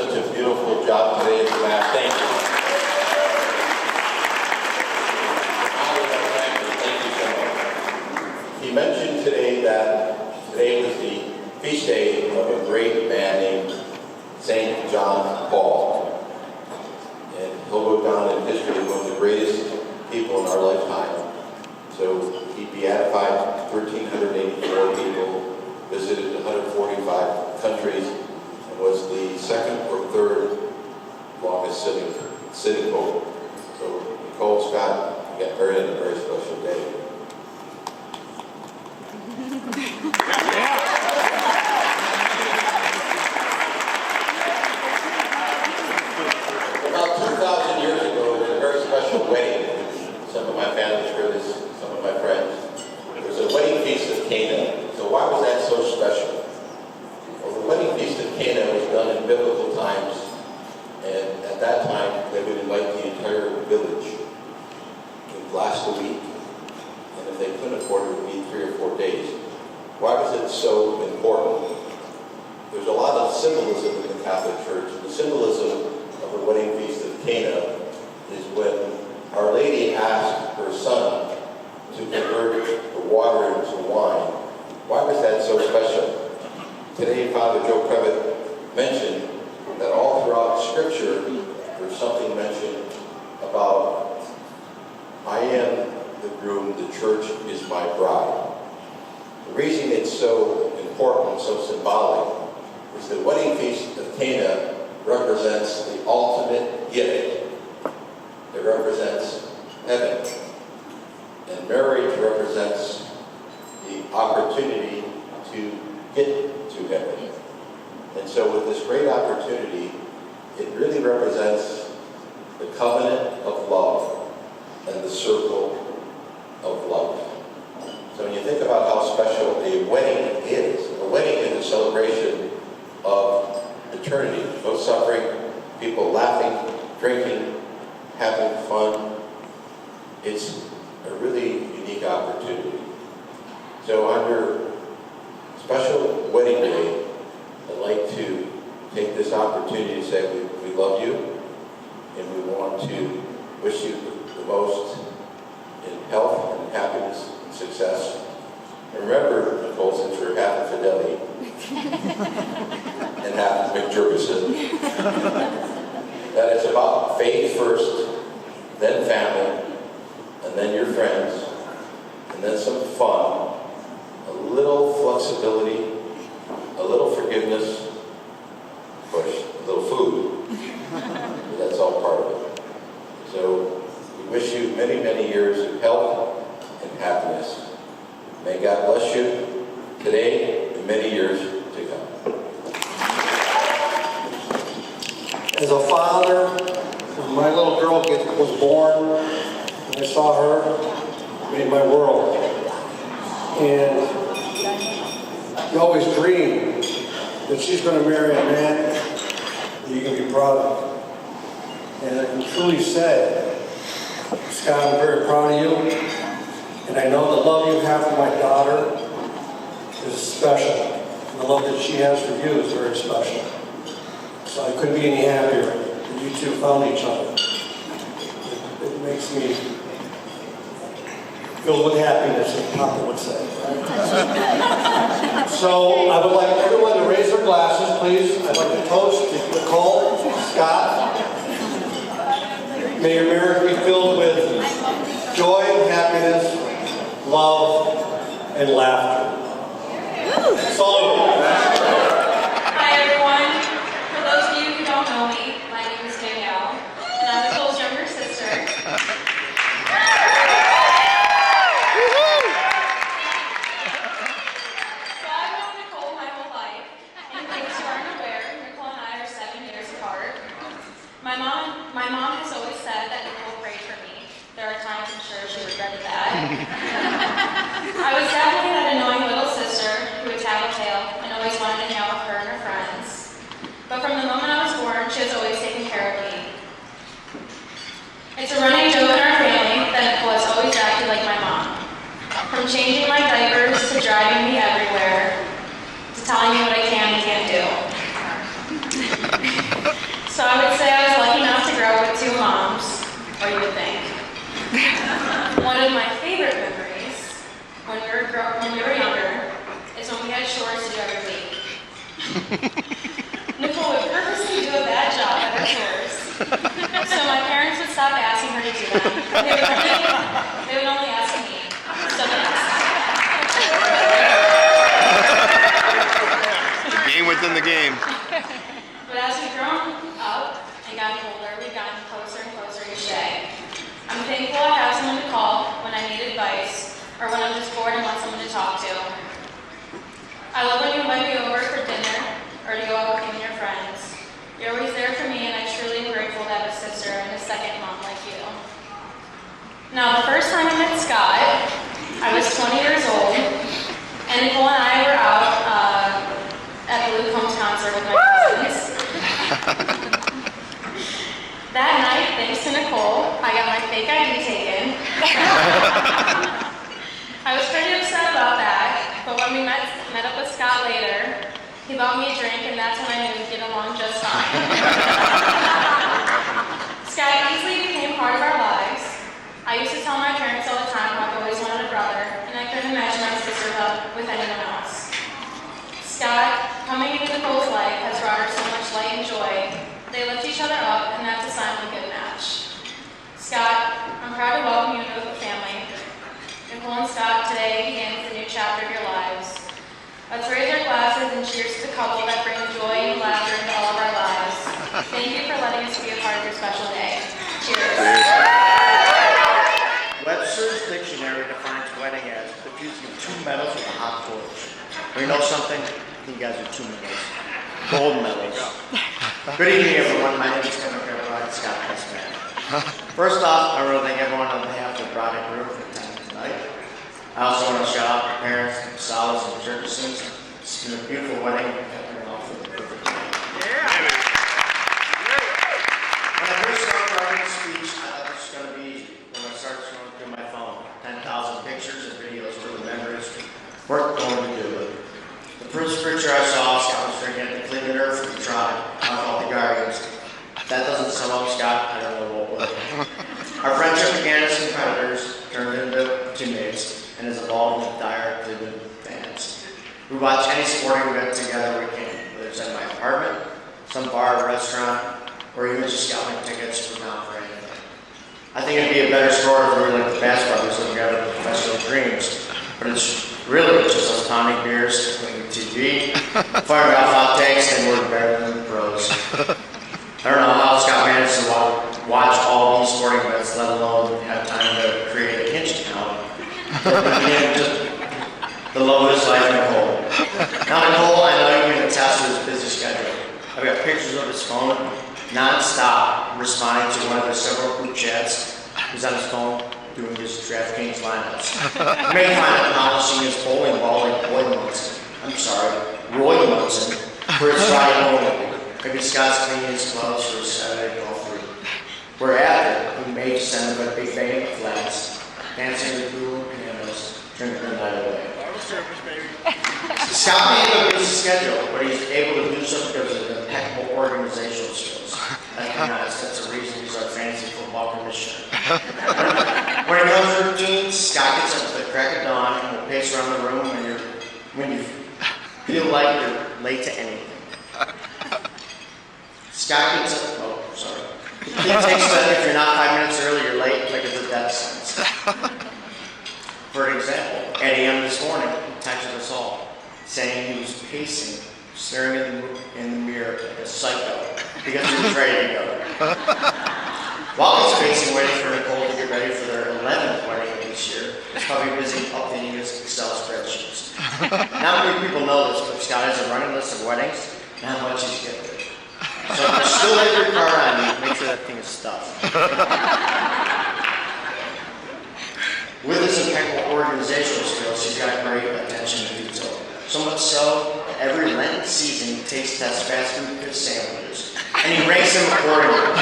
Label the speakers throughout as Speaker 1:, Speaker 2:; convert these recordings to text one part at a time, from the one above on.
Speaker 1: such a beautiful job today at the Mass. Thank you. Thank you so much. He mentioned today that today was the feast day of a great man named St. John Paul. And he'll go down in history as one of the greatest people in our lifetime. So he beatified 1,384 people, visited 145 countries, and was the second or third longest sitting pope. So Nicole, Scott, you got married on a very special day. About 2,000 years ago, it was a very special wedding. Some of my family sure this, some of my friends. It was a wedding feast of Cana. So why was that so special? Well, the wedding feast of Cana was done in biblical times, and at that time they would invite the entire village. It would last a week, and if they couldn't afford it, it would be 3 or 4 days. Why was it so important? There's a lot of symbolism in the Catholic Church. The symbolism of the wedding feast of Cana is when Our Lady asked her son to convert the water into wine. Why was that so special? Today, Father Joe Previtt mentioned that all throughout Scripture, there's something mentioned about, I am the groom, the church is my bride. The reason it's so important, so symbolic, is the wedding feast of Cana represents the ultimate gift. It represents heaven. And marriage represents the opportunity to get to heaven. And so with this great opportunity, it really represents the covenant of love and the circle of love. So when you think about how special a wedding is, a wedding is a celebration of eternity, no suffering, people laughing, drinking, having fun. It's a really unique opportunity. So on your special wedding day, I'd like to take this opportunity to say we love you, and we want to wish you the most in health and happiness and success. And remember, Nicole, since you're half infidelity and half McJurgison, that it's about faith first, then family, and then your friends, and then some fun, a little flexibility, a little forgiveness, push, a little food. That's all part of it. So we wish you many, many years of health and happiness. May God bless you today and many years to come.
Speaker 2: As a father, when my little girl was born, and I saw her, it made my world. And you always dream that she's going to marry a man that you can be proud of. And I can truly say, Scott, I'm very proud of you. And I know the love you have for my daughter is special. And the love that she has for you is very special. So I couldn't be any happier that you two found each other. It makes me filled with happiness, as Papa would say. So I would like everyone to raise their glasses, please. I'd like to toast Nicole, Scott. May your marriage be filled with joy and happiness, love and laughter. Salute.
Speaker 3: Hi everyone. For those of you who don't know me, my name is Danielle, and I'm Nicole's younger sister. So I've known Nicole my whole life, and in case you aren't aware, Nicole and I are 7 years apart. My mom has always said that Nicole prayed for me. There are times I'm sure she regretted that. I was definitely that annoying little sister who would tattletale and always wanted to hang out with her and her friends. But from the moment I was born, she has always taken care of me. It's a running joke in our family that Nicole has always acted like my mom. From changing my diapers to driving me everywhere, to telling me what I can and can't do. So I would say I was lucky enough to grow up with two moms, or you would think. One of my favorite memories when we were younger is when we had chores to do every week. Nicole would purposely do a bad job at her chores, so my parents would stop asking her to do them. They would only ask me. So yes.
Speaker 4: The game within the game.
Speaker 3: But as we've grown up and gotten older, we've gotten closer and closer each day. I'm thankful I have someone to call when I need advice or when I'm just bored and want someone to talk to. I love when you invite me over for dinner or to go out with you and your friends. You're always there for me, and I truly am grateful to have a sister and a second mom like you. Now, the first time I met Scott, I was 20 years old, and Nicole and I were out at the Luke Combs concert with my cousins. That night, thanks to Nicole, I got my fake ID taken. I was pretty upset about that, but when we met up with Scott later, he bought me a drink, and that's when I knew we'd get along just fine. Scott easily became part of our lives. I used to tell my parents all the time how I've always wanted a brother, and I couldn't imagine my sister with anyone else. Scott, coming into Nicole's life, has brought her so much light and joy. They lift each other up, and that's a sign of a good match. Scott, I'm proud to welcome you into the family. Nicole and Scott, today begins a new chapter of your lives. Let's raise our glasses and cheers to the couple that brings joy and laughter into all of our lives. Thank you for letting us be a part of your special day. Cheers.
Speaker 5: Webster's dictionary defines wedding as the fusing of two metals with a hot torch. Or you know something? I think you guys are two metals. Gold medals. Good evening, everyone. My name is Kevin Bride, Scott Westman. First off, I really thank everyone on behalf of the bride and groom for attending tonight. I also want to shout out my parents, Basallas and Juscisin. It's been a beautiful wedding. When I first started writing a speech, I thought this was going to be easy. When I started scrolling through my phone, 10,000 pictures and videos for the memories weren't going to do it. The first picture I saw, Scott was drinking at the Cleveland Earth from the tribe, called the Guardians. If that doesn't sum up Scott, I don't know what would. Our friendship began as competitors, turned into teammates, and has evolved into dire Cleveland fans. We watch any sporting event together we can, whether it's at my apartment, some bar or restaurant, or even just scouting tickets from now for anything. I think it'd be a better sport if we were like the Bass Brothers looking at our professional dreams, but it's really just us pounding beers, clicking TV, firing off hot takes, and we're better than the pros. I don't know how Scott managed to watch all these sporting events, let alone have time to create a Hinge account. The love of his life, Nicole. Now, Nicole, I know you can attest to his busy schedule. I've got pictures of his phone non-stop responding to one of the several group chats. He's on his phone doing his DraftKings lineups. You may find him polishing his bowling ball like Roy Munson, for his Friday morning. Maybe Scott's cleaning his gloves for his Saturday golf week. We're after, we may send him a big bang of flats, dancing with cool pianos, drinking the night away. Scott may have a busy schedule, but he's able to do so because of his impeccable organizational skills. That's the reason he's our fantasy football commissioner. When it comes to routines, Scott gets up at the crack of dawn and will pace around the room when you feel like you're late to anything. Scott gets up, He takes that if you're not 5 minutes early, you're late, like it's a death sentence. For example, 8 a.m. this morning, he texted us all, saying he was pacing, staring in the mirror like a psycho, because he was ready to go. While he's pacing, waiting for Nicole to get ready for their 11th wedding of this year, he's probably busy updating his Excel spreadsheets. Not many people know this, but Scott has a running list of weddings and how much he's gifted. So if you still have your card on you, make sure that thing is stuffed. With his impeccable organizational skills, he's got great attention to detail. So much so, that every Lenten season he takes tests fast food sandwiches, and he ranks them accordingly.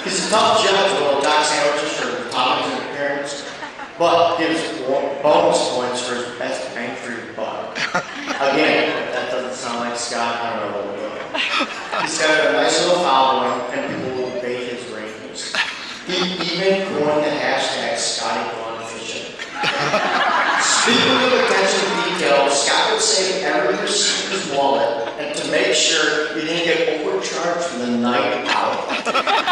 Speaker 5: He's a tough judge who will dock sandwiches for toppings and appearance, but gives bonus points for his best bang for your buck. Again, if that doesn't sound like Scott, I don't know what will. He's got a nice little following, sure you didn't get overcharged for the night out.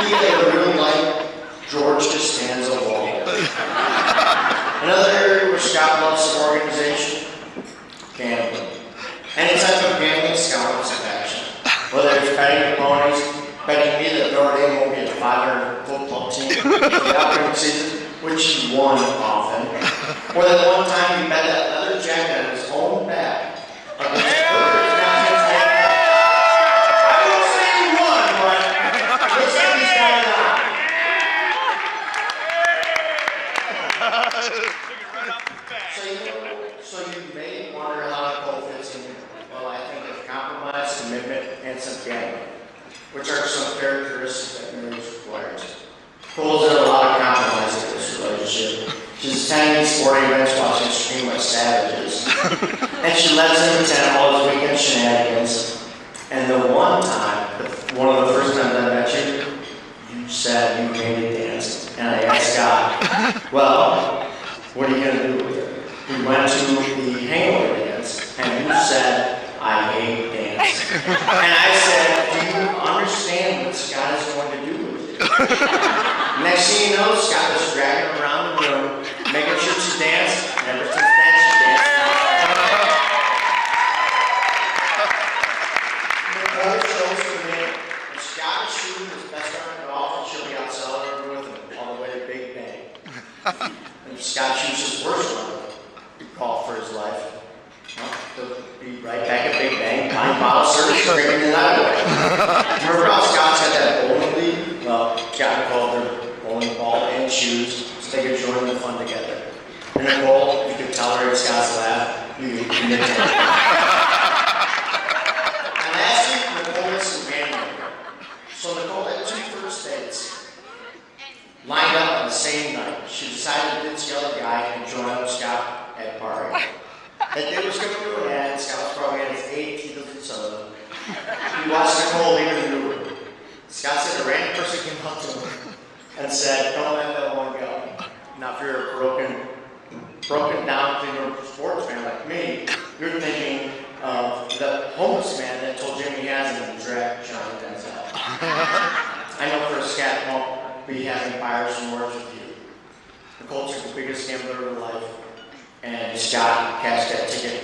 Speaker 5: He had a real life George Costanza wall. Another area where Scott loves some organization, gambling. Any type of gambling, Scott loves a passion. Whether it's betting the ponies, betting me that Notre Dame won't be a 500 football team for the upcoming season, which he won often. Or that one time he bet that leather jacket on his own back against Burgers. I won't say he won, but looks like he's got it on. So you may wonder how Nicole fits in. Well, I think of compromise, commitment, and some gambling, which are some characteristics that marriage requires. Nicole's done a lot of compromise in this relationship. She's attending sporting events, watching stream like savages, and she lets him attend all his weekend shenanigans. And the one of the first times I met you, you said you hated dancing, and I asked God, well, what are you going to do with it? We went to the hangover dance, and you said, I hate dancing. And I said, do you understand what Scott is going to do with it? Next thing you know, Scott was dragging her around the room, making sure she danced, and ever since then she danced. Nicole shows to me that Scott is shooting his best friend in golf, and she'll be out celebrating with him all the way to Big Bang. And Scott shoots his worst one. Call for his life. Well, he'll be right back at Big Bang, buying bottle service, drinking the night away. Remember how Scott's had that bowling league? Well, Scott and Nicole, their bowling ball and shoes, so they could join the fun together. And Nicole, you could tolerate Scott's laugh, you could commit to it. And lastly, Nicole is some gambling. So Nicole had 2 first dates lined up on the same night. She decided to ditch the other guy and join up with Scott at party. That day was going to do an ad. Scott was probably at his 8th Tito's and soda. He watched Nicole leave in the room. Scott said a random person came up to him and said, don't let that one go. Now if you're a broken down thing sports fan like me, you're thinking of the homeless man that told Jimmy Haslam to drag Johnny Denzel. I know for a Scott won't be having buyer's remorse with you. Nicole took the biggest gambler of her life. And Scott cashed that ticket